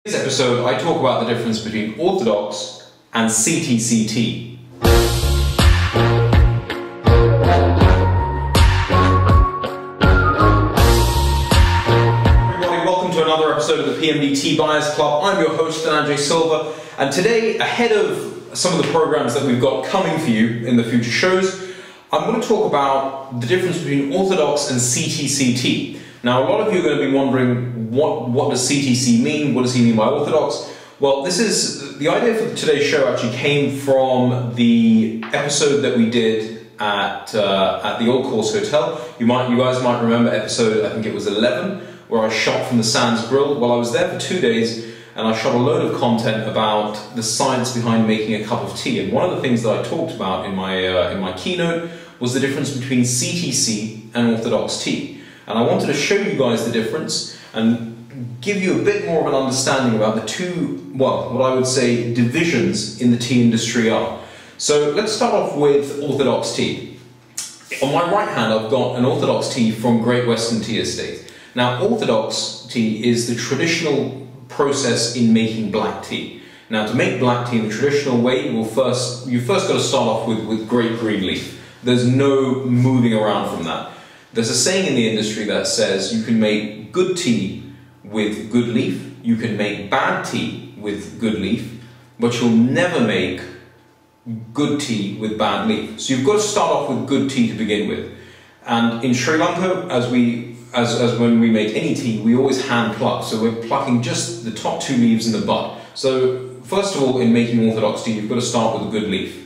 In this episode, I talk about the difference between Orthodox and CTC tea. Everybody, welcome to another episode of the PMD Tea Buyers Club. I'm your host, Ajay Silva, and today, ahead of some of the programs that we've got coming for you in the future shows, I'm going to talk about the difference between Orthodox and CTC tea. Now, a lot of you are going to be wondering, what does CTC mean? What does he mean by Orthodox? Well, this is the idea for today's show. Actually came from the episode that we did at the Old Course Hotel. You guys might remember episode, I think it was 11, where I shot from the Sands Grill. Well, I was there for 2 days and I shot a load of content about the science behind making a cup of tea. And one of the things that I talked about in my keynote was the difference between CTC and Orthodox tea. And I wanted to show you guys the difference and give you a bit more of an understanding about the two, well, what I would say divisions in the tea industry are. So let's start off with Orthodox tea. On my right hand, I've got an Orthodox tea from Great Western Tea Estate. Now, Orthodox tea is the traditional process in making black tea. Now, to make black tea in the traditional way, you first got to start off with great green leaf. There's no moving around from that. There's a saying in the industry that says you can make good tea with good leaf, you can make bad tea with good leaf, but you'll never make good tea with bad leaf. So you've got to start off with good tea to begin with. And in Sri Lanka, as when we make any tea, we always hand pluck. So we're plucking just the top 2 leaves and the bud. So first of all, in making Orthodox tea, you've got to start with a good leaf.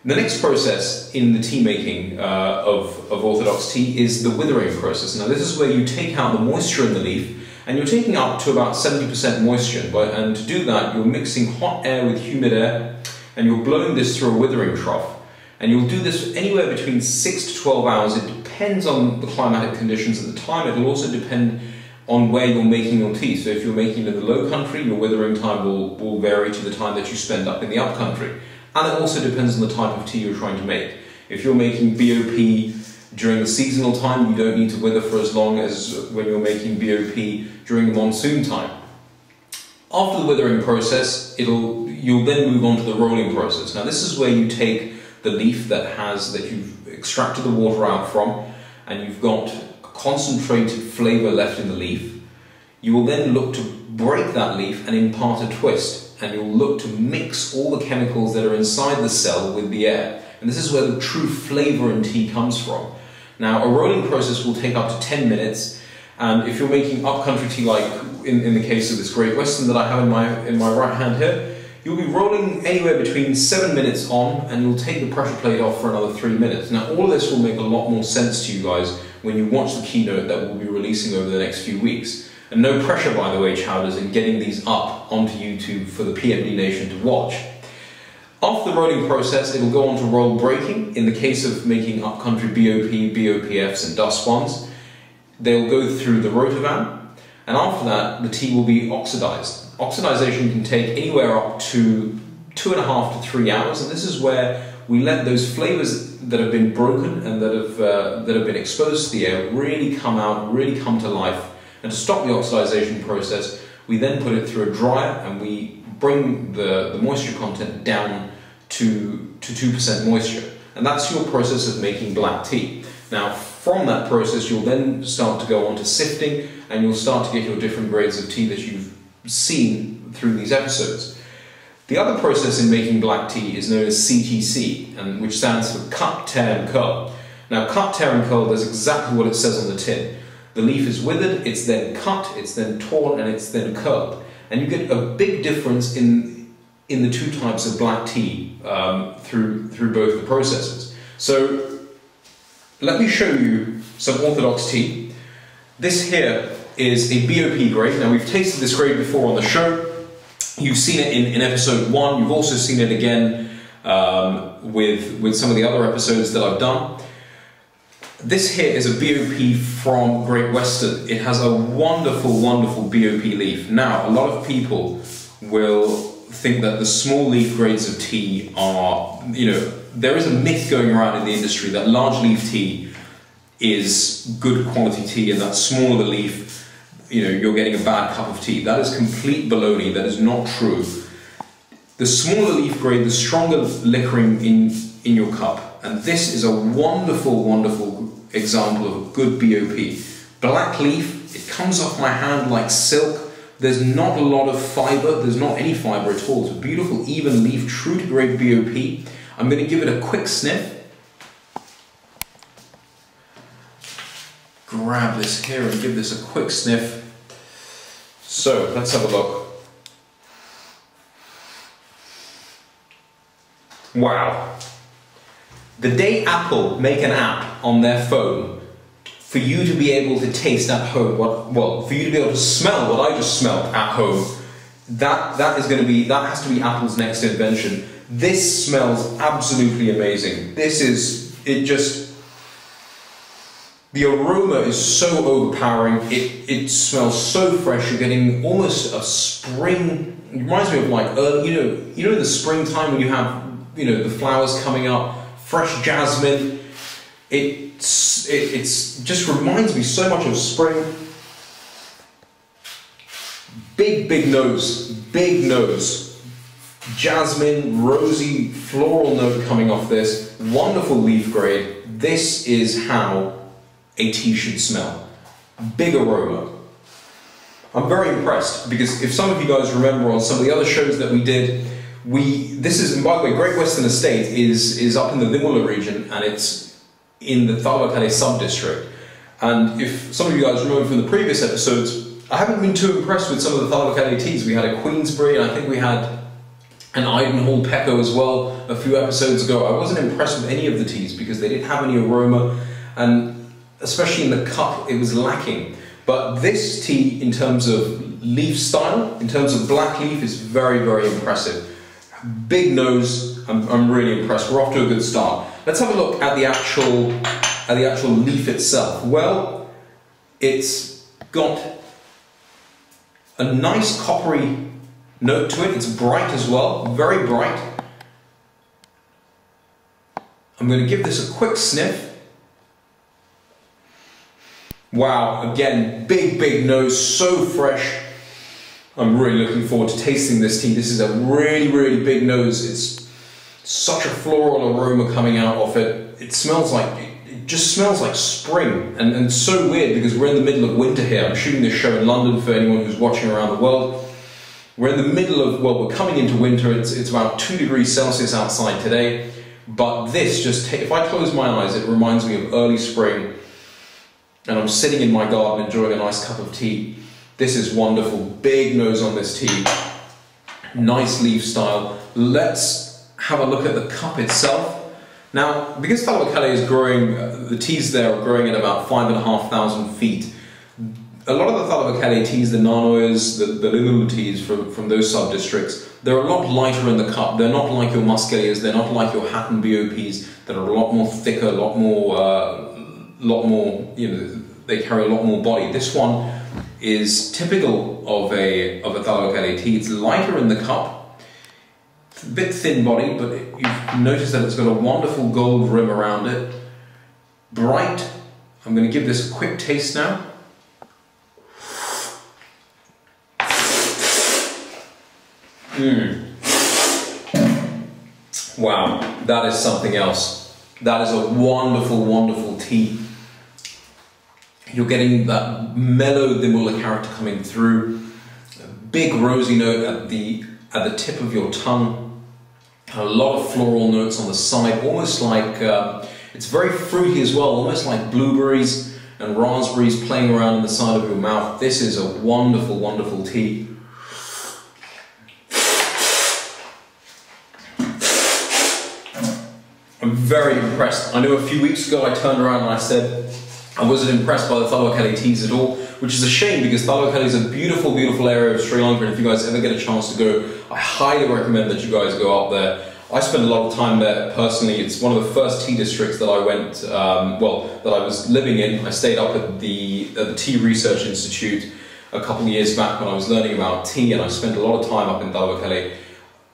The next process in the tea making of Orthodox tea is the withering process. Now, this is where you take out the moisture in the leaf, and you're taking up to about 70% moisture. And to do that, you're mixing hot air with humid air, and you're blowing this through a withering trough. And you'll do this anywhere between 6 to 12 hours. It depends on the climatic conditions at the time. It will also depend on where you're making your tea. So if you're making it in the low country, your withering time will vary to the time that you spend up in the up country. And it also depends on the type of tea you're trying to make. If you're making BOP during the seasonal time, you don't need to wither for as long as when you're making BOP during the monsoon time. After the withering process, you'll then move on to the rolling process. Now, this is where you take the leaf that you've extracted the water out from, and you've got a concentrated flavour left in the leaf. You will then look to break that leaf and impart a twist. And you'll look to mix all the chemicals that are inside the cell with the air. And this is where the true flavour in tea comes from. Now, a rolling process will take up to 10 minutes. And if you're making upcountry tea, like in the case of this Great Western that I have in my right hand here, you'll be rolling anywhere between 7 minutes on, and you'll take the pressure plate off for another 3 minutes. Now, all of this will make a lot more sense to you guys when you watch the keynote that we'll be releasing over the next few weeks. And no pressure, by the way, Chowders, in getting these up onto YouTube for the PMD Nation to watch. After the rolling process, it will go on to roll breaking. In the case of making upcountry BOP, BOPFs and dust ones, they'll go through the rotovan, and after that, the tea will be oxidized. Oxidization can take anywhere up to 2.5 to 3 hours, and this is where we let those flavors that have been broken and that have been exposed to the air really come out, really come to life. And to stop the oxidization process, we then put it through a dryer and we bring the moisture content down to 2% moisture. And that's your process of making black tea. Now, from that process, you'll then start to go on to sifting, and you'll start to get your different grades of tea that you've seen through these episodes. The other process in making black tea is known as CTC, which stands for cut, tear, and curl. Now, cut, tear, and curl does exactly what it says on the tin. The leaf is withered, it's then cut, it's then torn, and it's then curled. And you get a big difference in the 2 types of black tea through both the processes. So let me show you some Orthodox tea. This here is a BOP grade. Now, we've tasted this grade before on the show. You've seen it in episode 1. You've also seen it again with some of the other episodes that I've done. This here is a BOP from Great Western. It has a wonderful, wonderful BOP leaf. Now, a lot of people will think that the small leaf grades of tea are, there is a myth going around in the industry that large leaf tea is good quality tea, and that smaller the leaf, you're getting a bad cup of tea. That is complete baloney. That is not true. The smaller leaf grade, the stronger liquouring in your cup. And this is a wonderful, wonderful example of a good BOP. Black leaf, it comes off my hand like silk. There's not a lot of fibre, there's not any fibre at all. It's a beautiful, even leaf, true to grade BOP. I'm going to give it a quick sniff. Grab this here and give this a quick sniff. So, let's have a look. Wow. The day Apple make an app on their phone for you to be able to taste at home, for you to be able to smell what I just smelled at home, that has to be Apple's next invention. This smells absolutely amazing. The aroma is so overpowering. It smells so fresh. You're getting almost a spring. It reminds me of like early, in the springtime when you have the flowers coming up, fresh jasmine. It just reminds me so much of spring. Big nose, jasmine, rosy, floral note coming off this. Wonderful leaf grade. This is how a tea should smell. Big aroma. I'm very impressed because if some of you guys remember on some of the other shows that we did, and by the way, Great Western Estate is up in the Limula region and it's in the Thalwakale sub-district. And if some of you guys remember from the previous episodes, I haven't been too impressed with some of the Thalwakale teas. We had a Queensbury and I think we had an Idenhall Pecco as well a few episodes ago. I wasn't impressed with any of the teas because they didn't have any aroma, and especially in the cup it was lacking. But this tea, in terms of leaf style, in terms of black leaf, is very, very impressive. Big nose, I'm really impressed. We're off to a good start. Let's have a look at the actual leaf itself. Well, it's got a nice coppery note to it. It's bright as well, very bright. I'm going to give this a quick sniff. Wow, again, big nose, so fresh. I'm really looking forward to tasting this tea. This is a really, really big nose. It's such a floral aroma coming out of it. It just smells like spring, and so weird because we're in the middle of winter here. I'm shooting this show in London for anyone who's watching around the world. We're in the middle of, we're coming into winter. It's about 2 degrees Celsius outside today, but this if I close my eyes, it reminds me of early spring. And I'm sitting in my garden enjoying a nice cup of tea. This is wonderful. Big nose on this tea. Nice leaf style. Let's have a look at the cup itself. Now, because Thalwakale is growing, the teas there are growing at about 5,500 feet. A lot of the Thalwakale teas, the Nanoyas, the Limula teas from those sub-districts, they're a lot lighter in the cup. They're not like your Muscatelias, they're not like your Hatton BOPs that are a lot more thicker, a lot more, they carry a lot more body. This one is typical of a Thalwakale tea. It's lighter in the cup, it's a bit thin body, but you've noticed that it's got a wonderful gold rim around it. Bright. I'm going to give this a quick taste now. Wow, that is something else. That is a wonderful, wonderful tea. You're getting that mellow Limula character coming through. A big rosy note at the tip of your tongue. A lot of floral notes on the side, almost like, it's very fruity as well, almost like blueberries and raspberries playing around in the side of your mouth. This is a wonderful, wonderful tea. I'm very impressed. I know a few weeks ago I turned around and I said I wasn't impressed by the Thalwakale teas at all, which is a shame because Thalwakale is a beautiful, beautiful area of Sri Lanka, and if you guys ever get a chance to go, I highly recommend that you guys go up there. I spent a lot of time there personally. It's one of the first tea districts that I went, that I was living in. I stayed up at the Tea Research Institute a couple of years back when I was learning about tea, and I spent a lot of time up in Thalwakale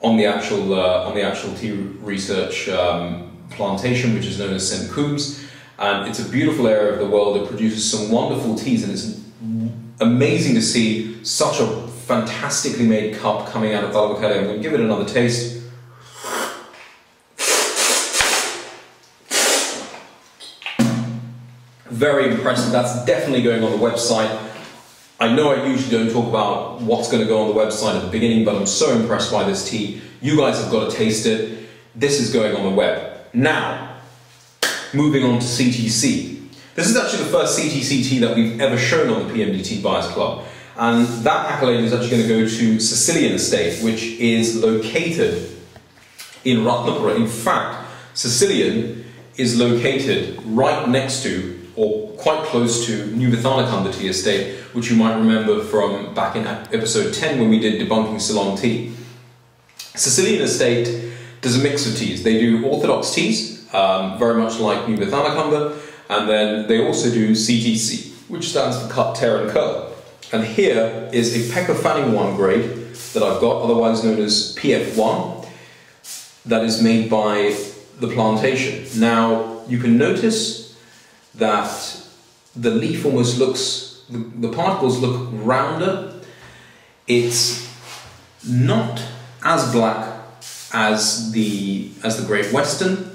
on the actual tea research plantation, which is known as St. Coombs. And it's a beautiful area of the world. It produces some wonderful teas, and it's amazing to see such a fantastically made cup coming out of Dalbocale. I'm going to give it another taste. Very impressive. That's definitely going on the website. I know I usually don't talk about what's going to go on the website at the beginning, but I'm so impressed by this tea. You guys have got to taste it. This is going on the web. Now, moving on to CTC. This is actually the first CTC tea that we've ever shown on the PMD Tea Buyers Club. And that accolade is actually going to go to Sicilian Estate, which is located in Ratnapura. In fact, Sicilian is located right next to, or quite close to, New Vithanakanda Tea Estate, which you might remember from back in episode 10 when we did Debunking Ceylon Tea. Sicilian Estate does a mix of teas. They do Orthodox teas, very much like New Vithanakanda, and then they also do CTC, which stands for Cut, Tear and Curl. And here is a Pekka Fanning 1 grade that I've got, otherwise known as PF1, that is made by the plantation. Now, you can notice that the leaf almost looks, the particles look rounder. It's not as black as the Great Western.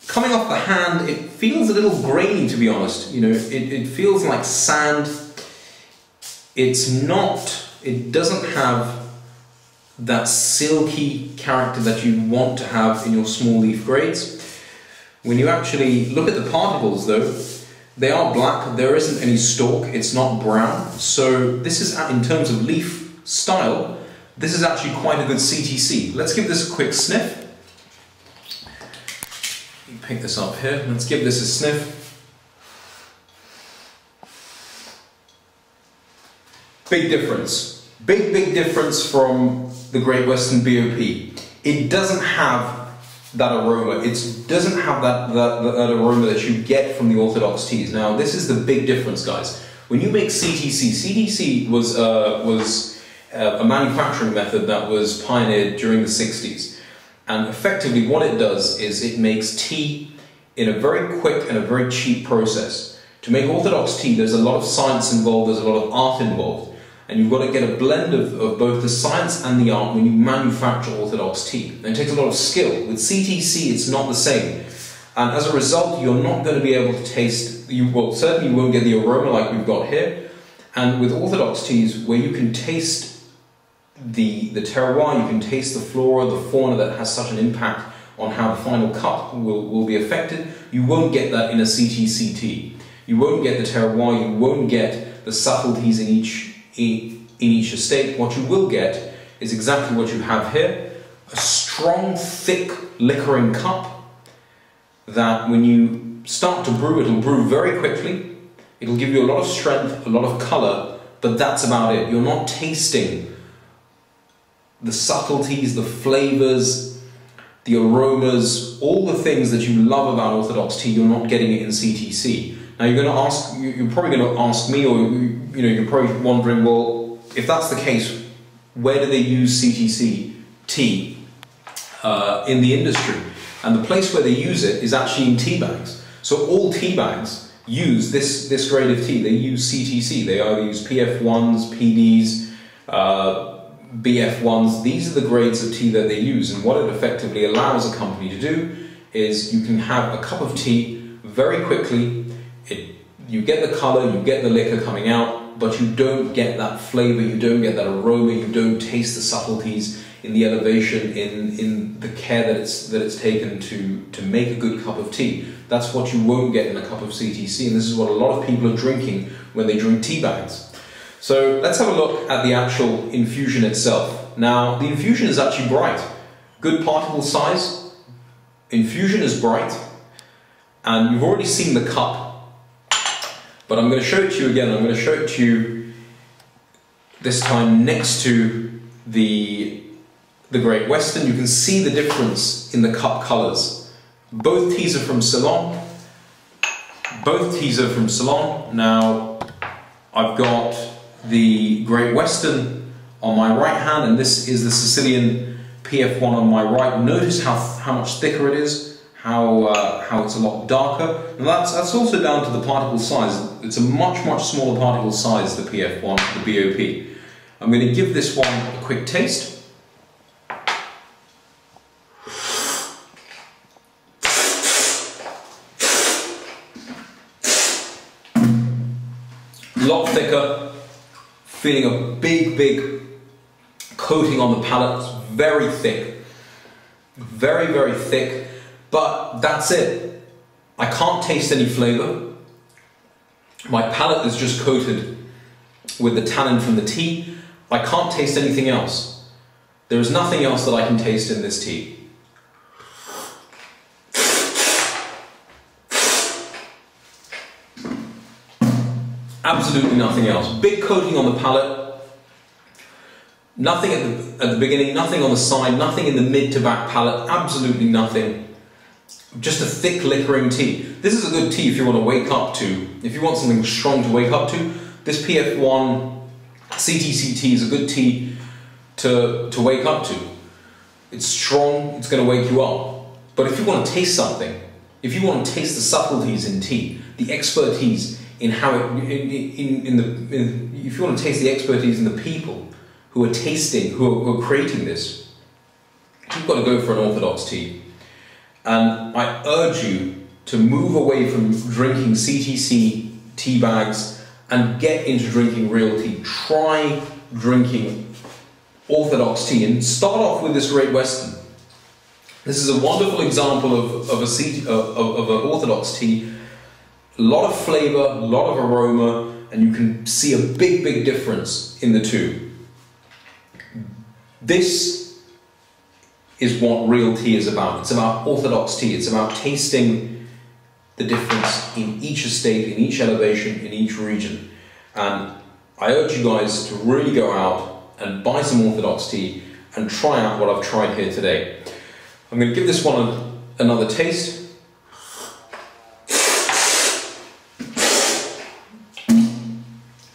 Coming off the hand, it feels a little grainy, to be honest. You know, it feels like sand. It doesn't have that silky character that you want to have in your small leaf grades. When you actually look at the particles though, they are black, there isn't any stalk, it's not brown. So this is, in terms of leaf style, this is actually quite a good CTC. Let's give this a quick sniff. Pick this up here, let's give this a sniff. Big difference. Big difference from the Great Western BOP. It doesn't have that aroma. It doesn't have that aroma that you get from the Orthodox teas. Now, this is the big difference, guys. When you make CTC, CTC was a manufacturing method that was pioneered during the 60s. And effectively what it does is it makes tea in a very quick and a very cheap process. To make Orthodox tea, there's a lot of science involved, there's a lot of art involved. And you've got to get a blend of both the science and the art when you manufacture Orthodox tea. And it takes a lot of skill. With CTC, it's not the same. And as a result, you're not going to be able to taste, certainly you won't get the aroma like we've got here. And with Orthodox teas, where you can taste the terroir, you can taste the flora, the fauna that has such an impact on how the final cup will be affected, you won't get that in a CTC tea. You won't get the terroir, you won't get the subtleties in each estate. What you will get is exactly what you have here, a strong, thick liquouring cup that when you start to brew, it'll brew very quickly, it'll give you a lot of strength, a lot of colour, but that's about it. You're not tasting the subtleties, the flavours, the aromas, all the things that you love about Orthodox tea. You're not getting it in CTC. Now you're probably going to ask me, or you're probably wondering, well, if that's the case, where do they use CTC tea in the industry? And the place where they use it is actually in tea bags. So all tea bags use this grade of tea. They use CTC. They either use PF1s, PDs, BF1s. These are the grades of tea that they use. And what it effectively allows a company to do is you can have a cup of tea very quickly. You get the colour, you get the liquor coming out, but you don't get that flavour, you don't get that aroma, you don't taste the subtleties in the elevation, in the care that it's taken to make a good cup of tea. That's what you won't get in a cup of CTC, and this is what a lot of people are drinking when they drink tea bags. So let's have a look at the actual infusion itself. Now, the infusion is actually bright. Good particle size, infusion is bright, and you've already seen the cup. But I'm going to show it to you again. I'm going to show it to you this time next to the Great Western. You can see the difference in the cup colours. Both teas are from Ceylon. Both teas are from Ceylon. Now, I've got the Great Western on my right hand, and this is the Sicilian PF1 on my right. Notice how much thicker it is, how it's a lot darker. And that's also down to the particle size. It's a much smaller particle size, the PF1, the BOP. I'm going to give this one a quick taste. A lot thicker, feeling a big coating on the palate. It's very thick, very thick, but that's it. I can't taste any flavour. My palate is just coated with the tannin from the tea. I can't taste anything else. There is nothing else that I can taste in this tea. Absolutely nothing else. Big coating on the palate. Nothing at the beginning, nothing on the side, nothing in the mid to back palate. Absolutely nothing. Just a thick liquouring tea. This is a good tea if you want to wake up to. If you want something strong to wake up to, this PF1 CTC tea is a good tea to wake up to. It's strong, it's going to wake you up. But if you want to taste something, if you want to taste the subtleties in tea, the expertise in how it, if you want to taste the expertise in the people who are tasting, who are creating this, you've got to go for an Orthodox tea. And I urge you to move away from drinking CTC tea bags and get into drinking real tea. Try drinking Orthodox tea and start off with this Great Western. This is a wonderful example of an Orthodox tea. A lot of flavour, a lot of aroma, and you can see a big difference in the two. This is what real tea is about. It's about Orthodox tea. It's about tasting the difference in each estate, in each elevation, in each region. And I urge you guys to really go out and buy some Orthodox tea and try out what I've tried here today. I'm going to give this one another taste.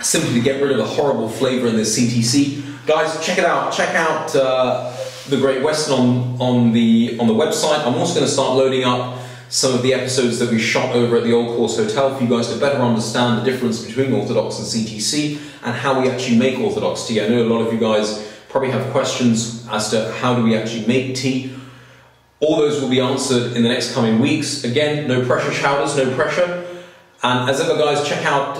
Simply to get rid of the horrible flavour in the CTC. Guys, check it out. Check out the Great Western on the website. I'm also going to start loading up some of the episodes that we shot over at the Old Course Hotel for you guys to better understand the difference between Orthodox and CTC and how we actually make Orthodox tea. I know a lot of you guys probably have questions as to how do we actually make tea. All those will be answered in the next coming weeks. Again, no pressure, shouters, no pressure. And as ever, guys, check out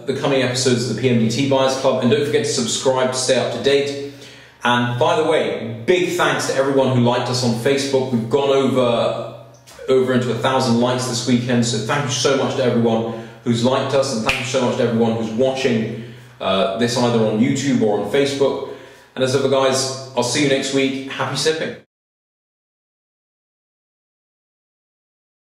the coming episodes of the PMD Tea Buyers Club, and don't forget to subscribe to stay up to date. And by the way, big thanks to everyone who liked us on Facebook. We've gone over into 1,000 likes this weekend, so thank you so much to everyone who's liked us, and thank you so much to everyone who's watching this either on YouTube or on Facebook. And as ever, guys, I'll see you next week. Happy sipping.